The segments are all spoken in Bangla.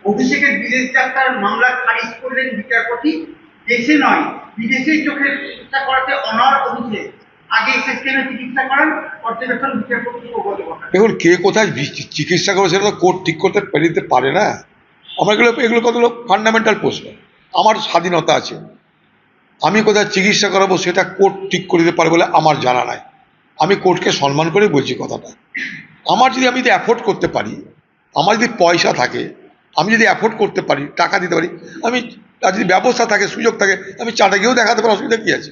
অভিষেকের বিদেশ যাত্রার মামলা খারিজ করলেন বিচারপতি। দেশে নয়, বিদেশে চোখের চিকিৎসা করাতে অনড় অভিষেক। আগে সিস্টেমে চিকিৎসা করান পর্যবেক্ষণ বিচারপতি সৌগত ঘটনা। দেখুন, কে কোথায় চিকিৎসা করে সেটা তো কোর্ট ঠিক করতে দিতে পারে না। আমার এগুলো কতগুলো ফান্ডামেন্টাল প্রশ্ন। আমার স্বাধীনতা আছে, আমি কোথায় চিকিৎসা করাবো সেটা কোর্ট ঠিক করে দিতে পারে বলে আমার জানা নাই। আমি কোর্টকে সম্মান করে বলছি কথাটা। আমি যদি অ্যাফোর্ড করতে পারি, আমার যদি পয়সা থাকে, আমি যদি অ্যাফোর্ড করতে পারি, টাকা দিতে পারি, আর যদি ব্যবস্থা থাকে, সুযোগ থাকে, আমি চাটা গিয়েও দেখাতে পারি, অসুবিধা কী আছে?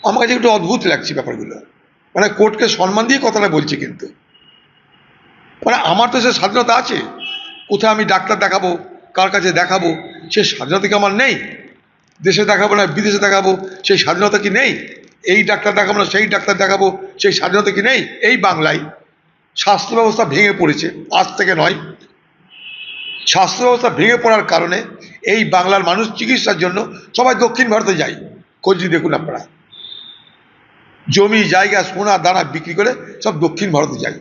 আমার কাছে একটু অদ্ভুত লাগছে ব্যাপারগুলো। মানে কোর্টকে সম্মান দিয়ে কথাটা বলছি, কিন্তু মানে আমার তো সে স্বাধীনতা আছে। কোথায় আমি ডাক্তার দেখাবো, কার কাছে দেখাবো, সে স্বাধীনতা কি আমার নেই? দেশে দেখাবো না বিদেশে দেখাবো, সেই স্বাধীনতা কি নেই? এই ডাক্তার দেখাবো না সেই ডাক্তার দেখাবো, সেই স্বাধীনতা কি নেই? এই বাংলায় স্বাস্থ্য ব্যবস্থা ভেঙে পড়েছে, আজ থেকে নয়। স্বাস্থ্য ব্যবস্থা ভেঙে পড়ার কারণে এই বাংলার মানুষ চিকিৎসার জন্য সবাই দক্ষিণ ভারতে যায়। খোঁজ দেখুন আপনারা, জমি জায়গা সোনা দানা বিক্রি করে সব দক্ষিণ ভারতে যায়।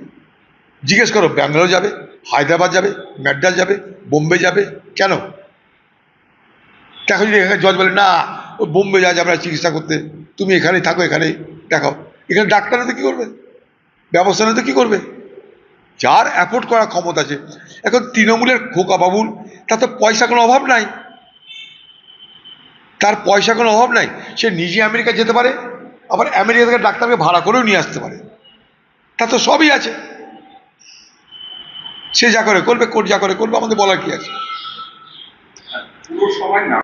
জিজ্ঞেস করো, ব্যাঙ্গালোর যাবে, হায়দ্রাবাদ যাবে, ম্যাড্রাস যাবে, বোম্বে যাবে, কেন? দেখো, যদি এখানে জজ বলে না, ও বোম্বে যাবে না চিকিৎসা করতে, তুমি এখানেই থাকো, এখানেই দেখাও। এখানে ডাক্তার তো কী করবে? ব্যবস্থা নিতে কী করবে? যার অ্যাফোর্ড করার ক্ষমতা আছে। এখন তৃণমূলের খোকা বাবুল, তার তো পয়সা কোনো অভাব নাই, তার পয়সা কোনো অভাব নাই। সে নিজে আমেরিকা যেতে পারে, আবার আমেরিকা থেকে ডাক্তারকে ভাড়া করেও নিয়ে আসতে পারে, তার তো সবই আছে। সে যা করে করবে, কোর্ট যা করে করবে, আমাদের বলার কি আছে? পুরো সবাই না।